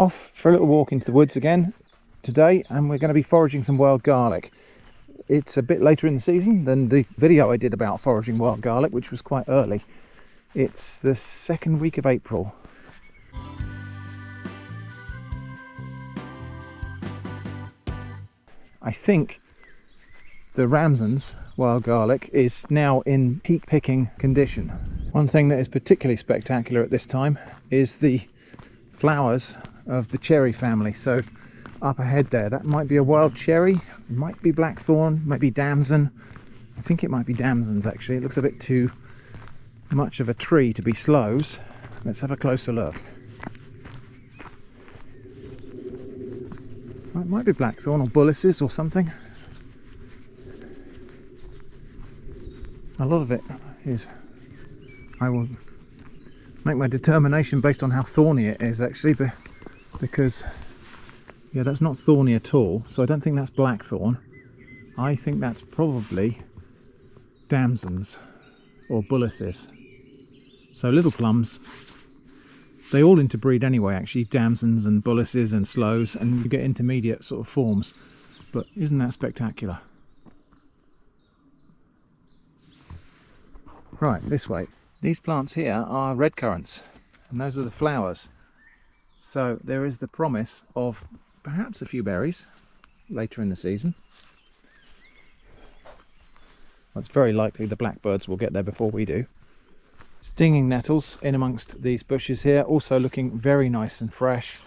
Off for a little walk into the woods again today, and we're going to be foraging some wild garlic. It's a bit later in the season than the video I did about foraging wild garlic, which was quite early. It's the second week of April. I think the Ramsons wild garlic is now in peak picking condition. One thing that is particularly spectacular at this time is the flowers of the cherry family. So up ahead there, that might be a wild cherry, it might be blackthorn, might be damson. I think it might be damsons actually. It looks a bit too much of a tree to be sloes. Let's have a closer look. It might be blackthorn or bullaces or something. A lot of it is, I will make my determination based on how thorny it is actually, because yeah, that's not thorny at all, so I don't think that's blackthorn. I think that's probably damsons or bullaces. So little plums, they all interbreed anyway actually, damsons and bullaces and sloes, and you get intermediate sort of forms. But isn't that spectacular? Right, this way. These plants here are red currants, and those are the flowers. So there is the promise of perhaps a few berries later in the season. Well, it's very likely the blackbirds will get there before we do. Stinging nettles in amongst these bushes here, also looking very nice and fresh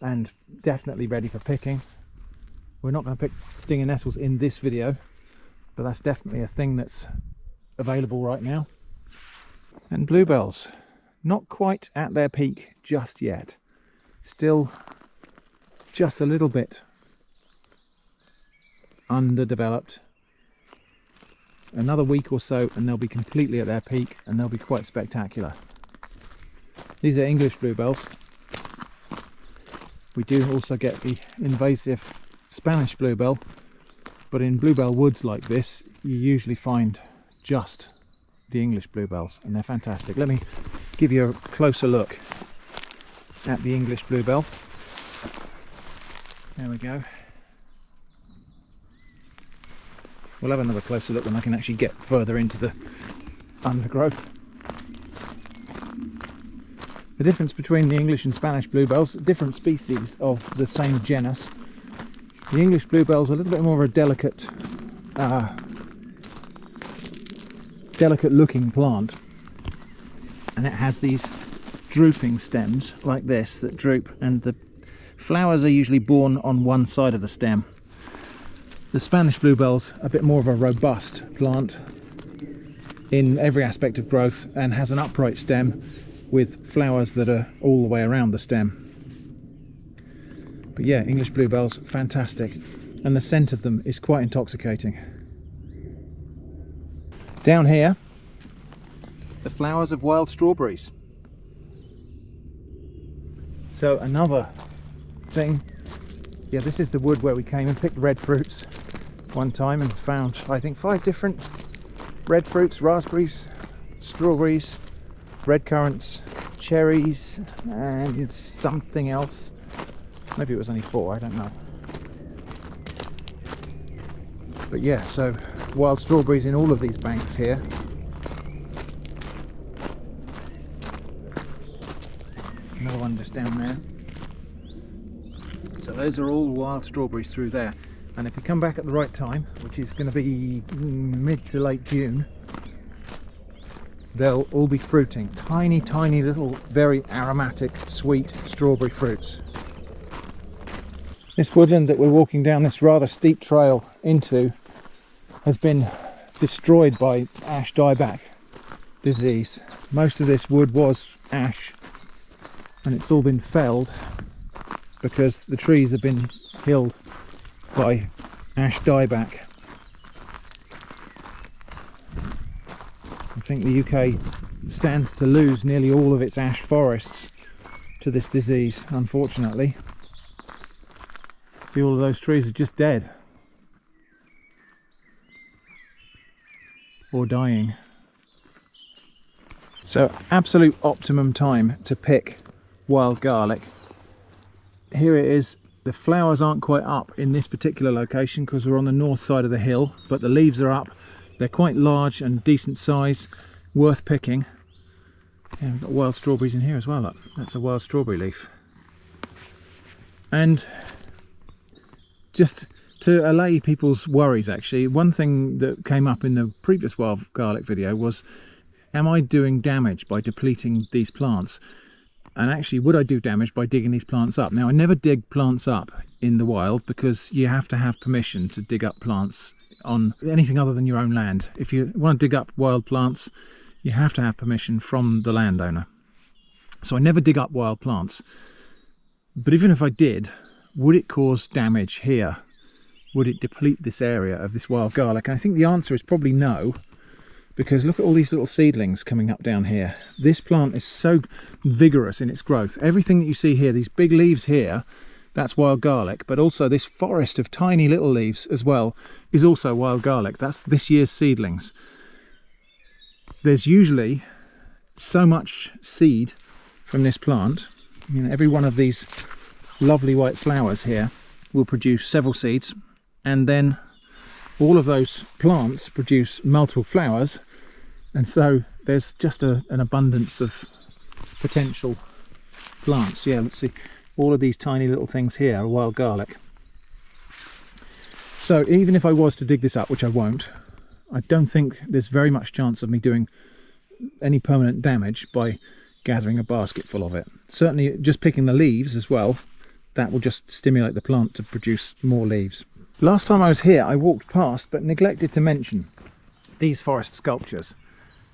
and definitely ready for picking. We're not going to pick stinging nettles in this video, but that's definitely a thing that's available right now. And bluebells, not quite at their peak just yet, still just a little bit underdeveloped. Another week or so and they'll be completely at their peak, and they'll be quite spectacular. These are English bluebells. We do also get the invasive Spanish bluebell, but in bluebell woods like this you usually find just the English bluebells, and they're fantastic. Let me give you a closer look at the English bluebell. There we go. We'll have another closer look when I can actually get further into the undergrowth. The difference between the English and Spanish bluebells, different species of the same genus. The English bluebell's a little bit more of a delicate looking plant, and it has these drooping stems like this that droop, and the flowers are usually borne on one side of the stem. The Spanish bluebell's a bit more of a robust plant in every aspect of growth and has an upright stem with flowers that are all the way around the stem. But yeah, English bluebells, fantastic, and the scent of them is quite intoxicating. Down here, the flowers of wild strawberries. So another thing, yeah, this is the wood where we came and picked red fruits one time and found, I think, 5 different red fruits: raspberries, strawberries, red currants, cherries, and something else. Maybe it was only 4, I don't know. But yeah, so wild strawberries in all of these banks here. Another one just down there. So those are all wild strawberries through there. And if you come back at the right time, which is going to be mid to late June, they'll all be fruiting. Tiny, tiny little, very aromatic, sweet strawberry fruits. This woodland that we're walking down this rather steep trail into has been destroyed by ash dieback disease. Most of this wood was ash, and it's all been felled because the trees have been killed by ash dieback. I think the UK stands to lose nearly all of its ash forests to this disease, unfortunately. See, all of those trees are just dead or dying. So absolute optimum time to pick wild garlic here it is. The flowers aren't quite up in this particular location because we're on the north side of the hill, but the leaves are up. They're quite large and decent size, worth picking. Yeah, we've got wild strawberries in here as well. Look, that's a wild strawberry leaf. And just to allay people's worries, actually, one thing that came up in the previous wild garlic video was, am I doing damage by depleting these plants? And actually, would I do damage by digging these plants up? Now, I never dig plants up in the wild because you have to have permission to dig up plants on anything other than your own land. If you want to dig up wild plants, you have to have permission from the landowner. So I never dig up wild plants. But even if I did, would it cause damage here? Would it deplete this area of this wild garlic? And I think the answer is probably no. Because look at all these little seedlings coming up down here. This plant is so vigorous in its growth. Everything that you see here, these big leaves here, that's wild garlic. But also this forest of tiny little leaves as well is also wild garlic. That's this year's seedlings. There's usually so much seed from this plant. You know, every one of these lovely white flowers here will produce several seeds, and then all of those plants produce multiple flowers, and so there's just an abundance of potential plants. Yeah, let's see, all of these tiny little things here are wild garlic. So even if I was to dig this up, which I won't, I don't think there's very much chance of me doing any permanent damage by gathering a basket full of it. Certainly just picking the leaves as well, that will just stimulate the plant to produce more leaves. Last time I was here, I walked past but neglected to mention these forest sculptures.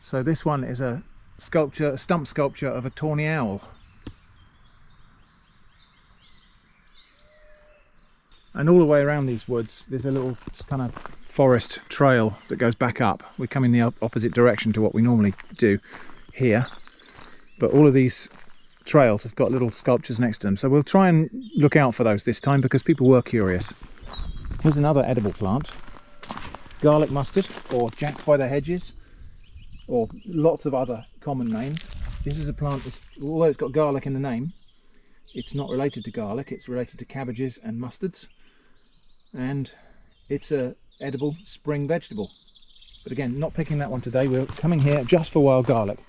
So this one is a sculpture, a stump sculpture of a tawny owl. And all the way around these woods, there's a little kind of forest trail that goes back up. We're coming the opposite direction to what we normally do here. But all of these trails have got little sculptures next to them. So we'll try and look out for those this time because people were curious. Here's another edible plant, garlic mustard, or jack by the hedges, or lots of other common names. This is a plant that's, although it's got garlic in the name, it's not related to garlic, it's related to cabbages and mustards, and it's a edible spring vegetable. But again, not picking that one today, we're coming here just for wild garlic.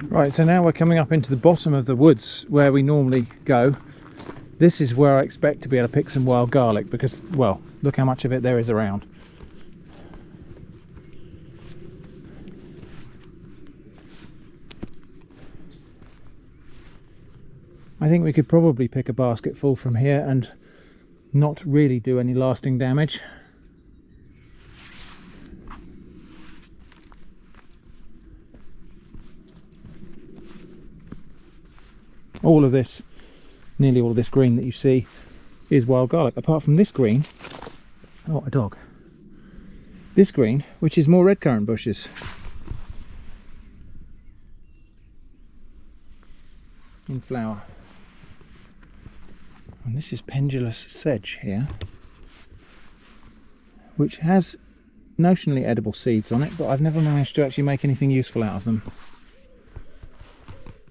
Right, so now we're coming up into the bottom of the woods where we normally go. This is where I expect to be able to pick some wild garlic because, well, look how much of it there is around. I think we could probably pick a basket full from here and not really do any lasting damage. All of this, nearly all of this green that you see is wild garlic, apart from this green. Oh, a dog. This green, which is more red currant bushes. In flower. And this is pendulous sedge here, which has notionally edible seeds on it, but I've never managed to actually make anything useful out of them.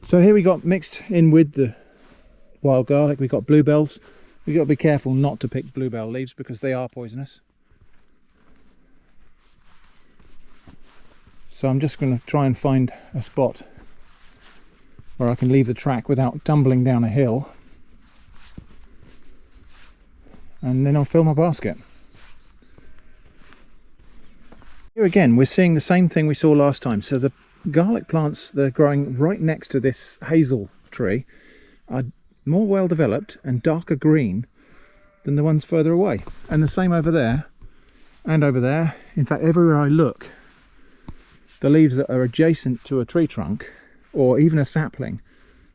So here we got, mixed in with the wild garlic, we've got bluebells. We've got to be careful not to pick bluebell leaves because they are poisonous. So I'm just going to try and find a spot where I can leave the track without tumbling down a hill. And then I'll fill my basket. Here again, we're seeing the same thing we saw last time. So the garlic plants that are growing right next to this hazel tree are more well developed and darker green than the ones further away. And the same over there and over there. In fact, everywhere I look, the leaves that are adjacent to a tree trunk or even a sapling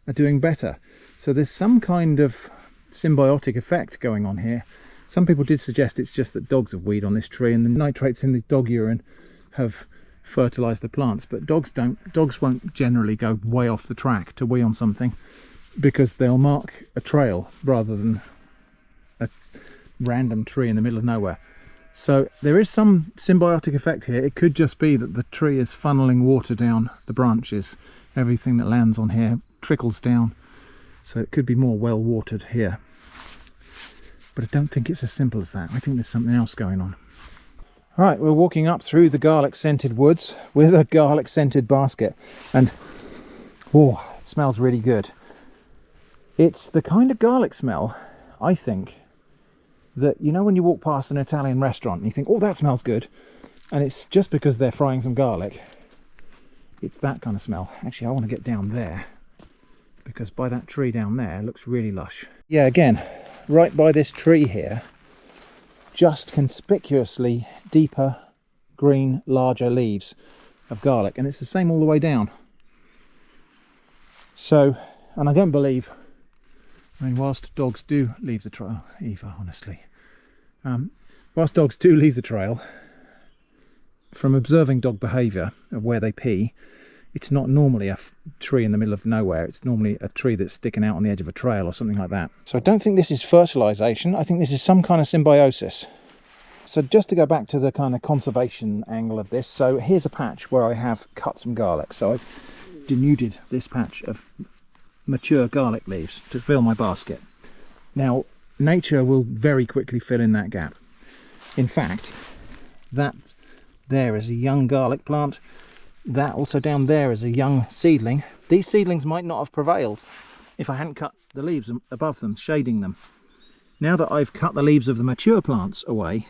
are doing better. So there's some kind of symbiotic effect going on here. Some people did suggest it's just that dogs have weed on this tree and the nitrates in the dog urine have fertilized the plants, but dogs won't generally go way off the track to wee on something because they'll mark a trail rather than a random tree in the middle of nowhere. So there is some symbiotic effect here. It could just be that the tree is funneling water down the branches. Everything that lands on here trickles down. So it could be more well watered here. But I don't think it's as simple as that. I think there's something else going on. Right, we're walking up through the garlic scented woods with a garlic scented basket, and oh, it smells really good. It's the kind of garlic smell, I think, that, you know, when you walk past an Italian restaurant and you think, oh, that smells good, and it's just because they're frying some garlic. It's that kind of smell. Actually, I want to get down there, because by that tree down there, it looks really lush. Yeah, again, right by this tree here, just conspicuously deeper green, larger leaves of garlic, and it's the same all the way down. So, and I don't believe, I mean, whilst dogs do leave the trail, Eva, honestly, whilst dogs do leave the trail, from observing dog behaviour of where they pee, it's not normally a tree in the middle of nowhere. It's normally a tree that's sticking out on the edge of a trail or something like that. So I don't think this is fertilisation. I think this is some kind of symbiosis. So just to go back to the kind of conservation angle of this, so here's a patch where I have cut some garlic. So I've denuded this patch of mature garlic leaves to fill my basket. Now, nature will very quickly fill in that gap. In fact, that there is a young garlic plant. That also down there is a young seedling. These seedlings might not have prevailed if I hadn't cut the leaves above them, shading them. Now that I've cut the leaves of the mature plants away,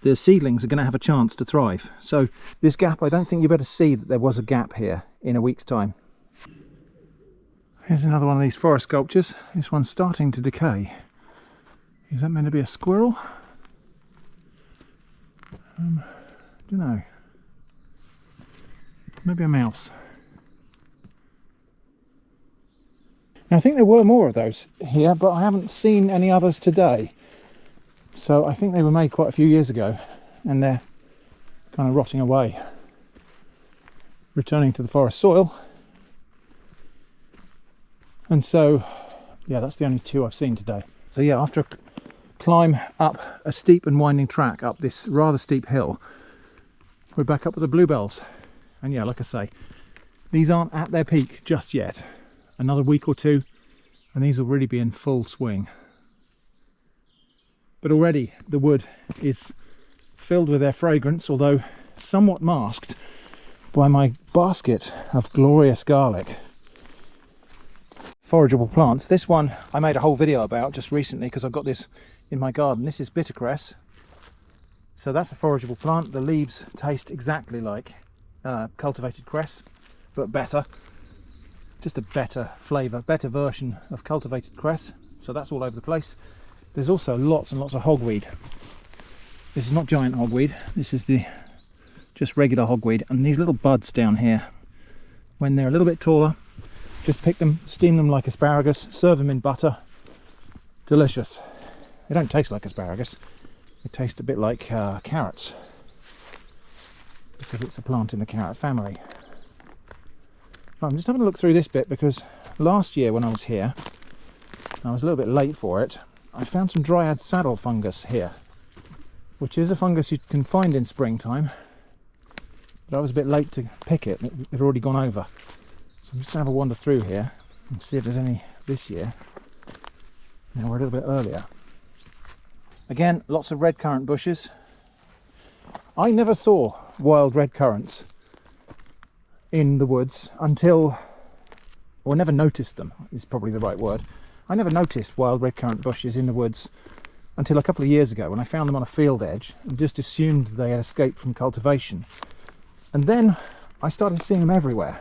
the seedlings are going to have a chance to thrive. So this gap, I don't think you better see that there was a gap here in a week's time. Here's another one of these forest sculptures. This one's starting to decay. Is that meant to be a squirrel? Don't know. Maybe a mouse. Now, I think there were more of those here, but I haven't seen any others today. So I think they were made quite a few years ago, and they're kind of rotting away, returning to the forest soil. And so, yeah, that's the only two I've seen today. So yeah, after a climb up a steep and winding track up this rather steep hill, we're back up with the bluebells. And yeah, like I say, these aren't at their peak just yet. Another week or two, and these will really be in full swing. But already the wood is filled with their fragrance, although somewhat masked by my basket of glorious garlic. Forageable plants. This one I made a whole video about just recently because I've got this in my garden. This is bittercress. So that's a forageable plant. The leaves taste exactly like cultivated cress, but better. Just a better flavour, better version of cultivated cress. So that's all over the place. There's also lots and lots of hogweed. This is not giant hogweed, this is the just regular hogweed. And these little buds down here, when they're a little bit taller, just pick them, steam them like asparagus, serve them in butter. Delicious. They don't taste like asparagus, they taste a bit like carrots, because it's a plant in the carrot family. I'm just having a look through this bit because last year when I was here, I was a little bit late for it, I found some dryad saddle fungus here, which is a fungus you can find in springtime, but I was a bit late to pick it. It had already gone over. So I'm just going to have a wander through here and see if there's any this year. Now we're a little bit earlier. Again, lots of red currant bushes. I never saw wild red currants in the woods until, or never noticed them is probably the right word. I never noticed wild red currant bushes in the woods until a couple of years ago when I found them on a field edge and just assumed they had escaped from cultivation. And then I started seeing them everywhere.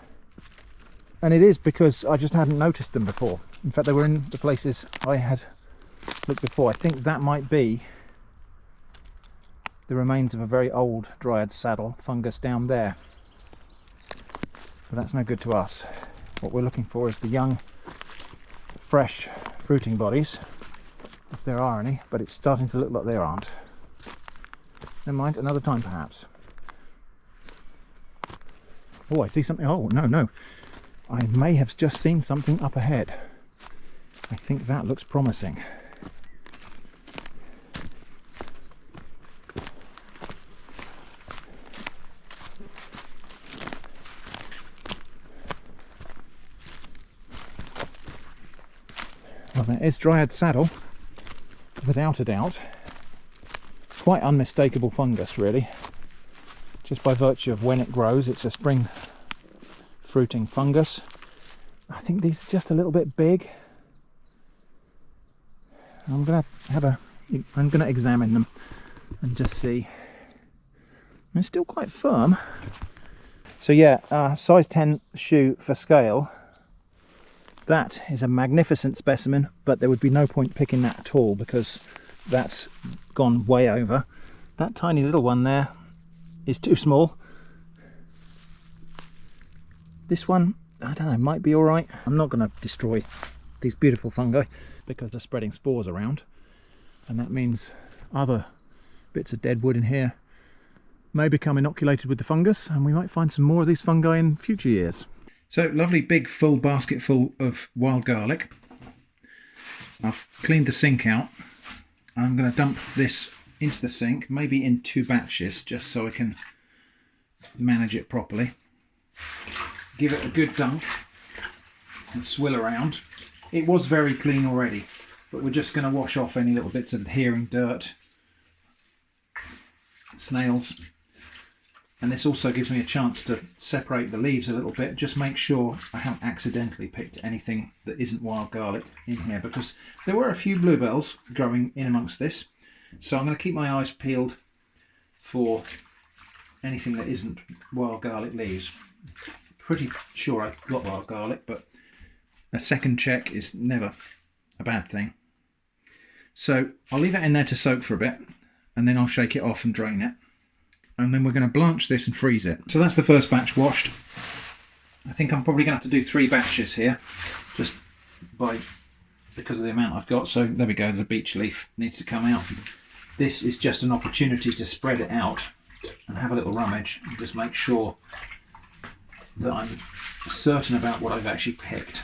And it is because I just hadn't noticed them before. In fact, they were in the places I had looked before. I think that might be the remains of a very old dryad saddle fungus down there. But that's no good to us. What we're looking for is the young, fresh fruiting bodies, if there are any, but it's starting to look like there aren't. Never mind, another time perhaps. Oh, I see something. Oh, no. I may have just seen something up ahead. I think that looks promising. that is dryad saddle, without a doubt. Quite unmistakable fungus, really. Just by virtue of when it grows, it's a spring fruiting fungus. I think these are just a little bit big. I'm gonna examine them and just see. They're still quite firm. So yeah, size 10 shoe for scale. That is a magnificent specimen, but there would be no point picking that at all because that's gone way over. That tiny little one there is too small. This one, I don't know, might be all right. I'm not going to destroy these beautiful fungi because they're spreading spores around, and that means other bits of dead wood in here may become inoculated with the fungus, and we might find some more of these fungi in future years. So, lovely big full basket full of wild garlic. I've cleaned the sink out. I'm going to dump this into the sink, maybe in 2 batches, just so I can manage it properly. Give it a good dunk and swill around. It was very clean already, but we're just going to wash off any little bits of adhering dirt, snails. And this also gives me a chance to separate the leaves a little bit, just make sure I haven't accidentally picked anything that isn't wild garlic in here, because there were a few bluebells growing in amongst this. So I'm going to keep my eyes peeled for anything that isn't wild garlic leaves. Pretty sure I've got wild garlic, but a second check is never a bad thing. So I'll leave that in there to soak for a bit, and then I'll shake it off and drain it. And then we're going to blanch this and freeze it. So that's the first batch washed. I think I'm probably going to have to do 3 batches here, just because of the amount I've got. So there we go, the beech leaf needs to come out. This is just an opportunity to spread it out and have a little rummage and just make sure that I'm certain about what I've actually picked.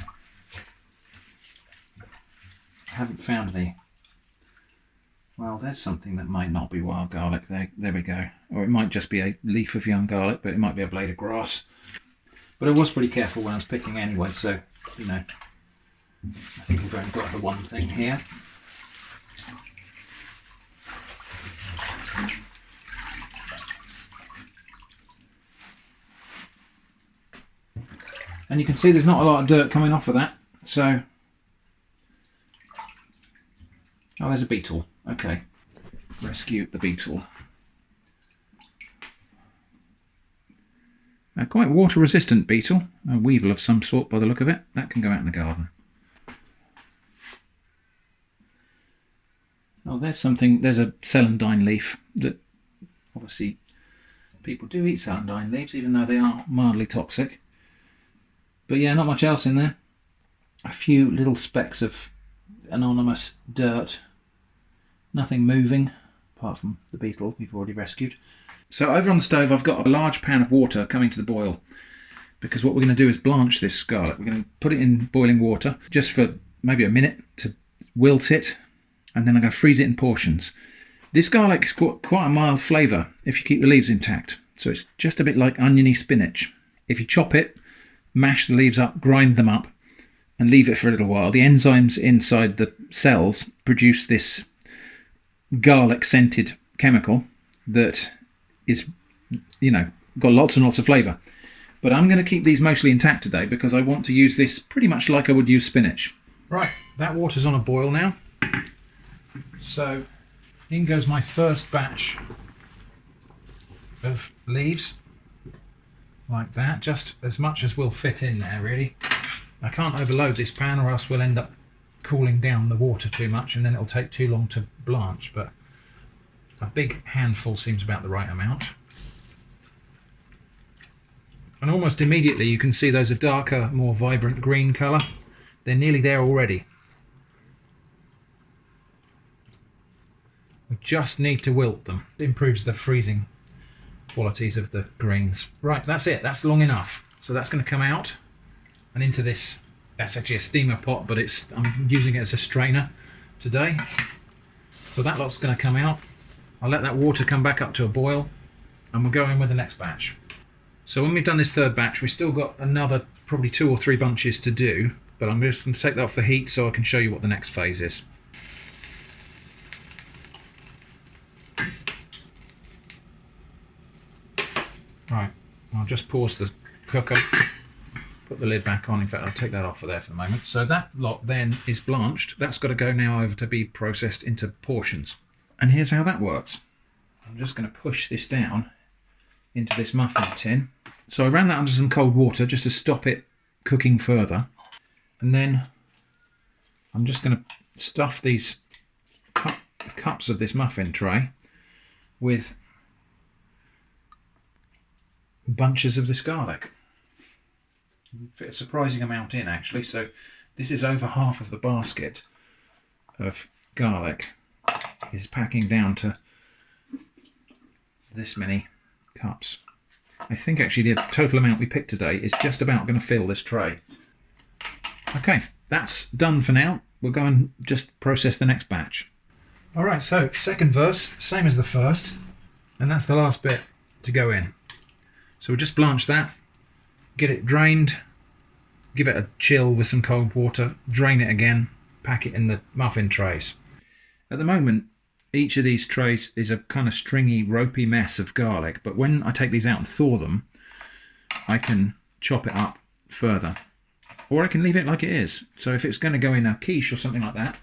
I haven't found any. Well, there's something that might not be wild garlic. There we go. Or it might just be a leaf of young garlic, but it might be a blade of grass. But I was pretty careful when I was picking anyway, so, you know, I think we've only got the one thing here. And you can see there's not a lot of dirt coming off of that, so... Oh, there's a beetle. Okay, rescue the beetle. A quite water resistant beetle, a weevil of some sort by the look of it. That can go out in the garden. Oh, there's something, there's a celandine leaf that obviously people do eat celandine leaves, even though they are mildly toxic. But yeah, not much else in there. A few little specks of anonymous dirt. Nothing moving, apart from the beetle we've already rescued. So over on the stove I've got a large pan of water coming to the boil, because what we're going to do is blanch this garlic. We're going to put it in boiling water just for maybe a minute to wilt it, and then I'm going to freeze it in portions. This garlic's got quite a mild flavour if you keep the leaves intact, so it's just a bit like oniony spinach. If you chop it, mash the leaves up, grind them up, and leave it for a little while, the enzymes inside the cells produce this garlic scented chemical that is, you know, got lots and lots of flavour. But I'm going to keep these mostly intact today because I want to use this pretty much like I would use spinach. Right, that water's on a boil now. So in goes my first batch of leaves, like that, just as much as will fit in there really. I can't overload this pan or else we'll end up cooling down the water too much and then it'll take too long to blanch, but a big handful seems about the right amount. And almost immediately you can see those of darker, more vibrant green colour. They're nearly there already. We just need to wilt them. It improves the freezing qualities of the greens. Right, that's it, that's long enough. So that's going to come out and into this. That's actually a steamer pot, but I'm using it as a strainer today. So that lot's going to come out. I'll let that water come back up to a boil and we'll go in with the next batch. So when we've done this third batch, we've still got another probably 2 or 3 bunches to do, but I'm just going to take that off the heat so I can show you what the next phase is. Right, I'll just pause the cooker, put the lid back on. In fact, I'll take that off there for the moment. So that lot then is blanched. That's got to go now over to be processed into portions. And here's how that works. I'm just going to push this down into this muffin tin. So I ran that under some cold water just to stop it cooking further. And then I'm just going to stuff these cups of this muffin tray with bunches of this garlic. Fit a surprising amount in, actually. So this is over half of the basket of garlic is packing down to this many cups. I think actually the total amount we picked today is just about going to fill this tray. Okay, that's done for now. We'll go and just process the next batch. Alright, so second verse, same as the first, and that's the last bit to go in. So we'll just blanch that, get it drained, give it a chill with some cold water, drain it again, pack it in the muffin trays. At the moment, each of these trays is a kind of stringy, ropey mess of garlic, but when I take these out and thaw them, I can chop it up further. Or I can leave it like it is. So if it's going to go in a quiche or something like that,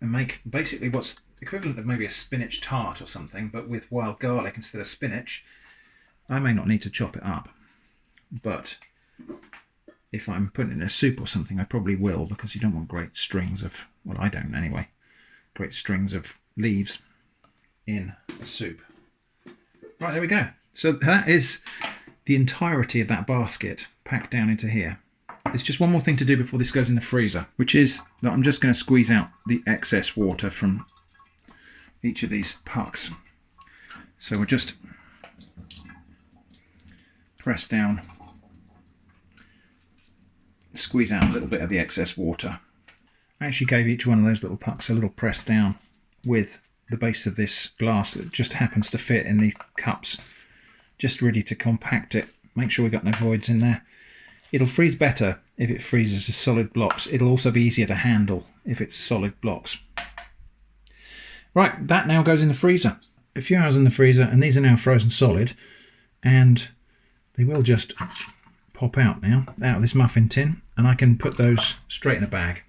and make basically what's equivalent of maybe a spinach tart or something, but with wild garlic instead of spinach, I may not need to chop it up. But if I'm putting it in a soup or something, I probably will, because you don't want great strings of, well, I don't anyway, great strings of leaves in a soup. Right, there we go. So that is the entirety of that basket packed down into here. There's just one more thing to do before this goes in the freezer, which is that I'm just going to squeeze out the excess water from each of these pucks. So we'll just press down, squeeze out a little bit of the excess water. I actually gave each one of those little pucks a little press down with the base of this glass that just happens to fit in the cups, just really to compact it, make sure we've got no voids in there. It'll freeze better if it freezes as solid blocks. It'll also be easier to handle if it's solid blocks. Right, that now goes in the freezer. A few hours in the freezer, and these are now frozen solid, and they will just pop out now, out of this muffin tin, and I can put those straight in a bag.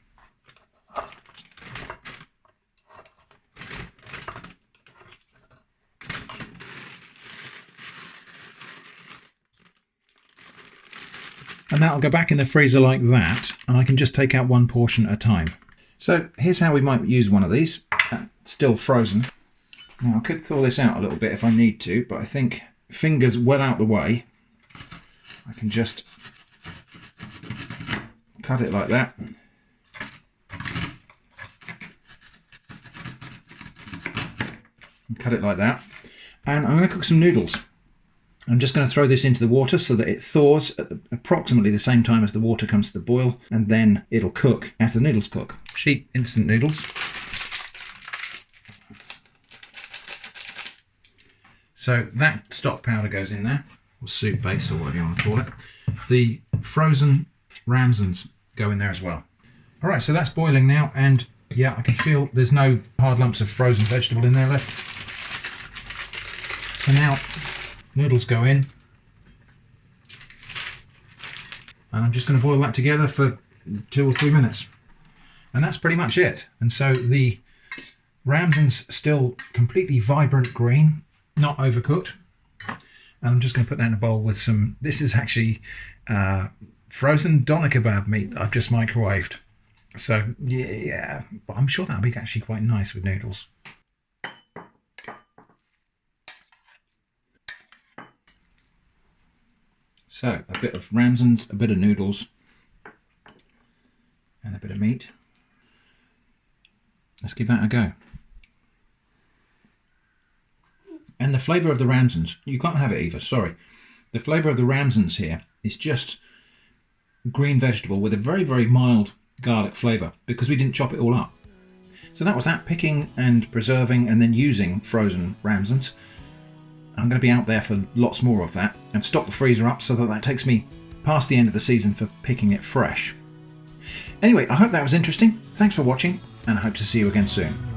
And that'll go back in the freezer like that, and I can just take out one portion at a time. So here's how we might use one of these, still frozen. Now I could thaw this out a little bit if I need to, but I think fingers well out the way, I can just cut it like that. And cut it like that. And I'm going to cook some noodles. I'm just going to throw this into the water so that it thaws at approximately the same time as the water comes to the boil, and then it'll cook as the noodles cook. Cheap instant noodles. So that stock powder goes in there, or soup base, or whatever you want to call it. The frozen Ramsons go in there as well. All right, so that's boiling now, and yeah, I can feel there's no hard lumps of frozen vegetable in there left. So now noodles go in, and I'm just going to boil that together for 2 or 3 minutes, and that's pretty much it. And so the Ramsons still completely vibrant green, not overcooked, and I'm just going to put that in a bowl with some, this is actually frozen doner kebab meat that I've just microwaved. So yeah, but I'm sure that'll be actually quite nice with noodles. So a bit of Ramsons, a bit of noodles, and a bit of meat. Let's give that a go. And the flavour of the Ramsons, you can't have it either, sorry. The flavour of the Ramsons here is just green vegetable with a very, very mild garlic flavour, because we didn't chop it all up. So that was that, picking and preserving and then using frozen Ramsons. I'm going to be out there for lots more of that, and stock the freezer up so that that takes me past the end of the season for picking it fresh. Anyway, I hope that was interesting. Thanks for watching, and I hope to see you again soon.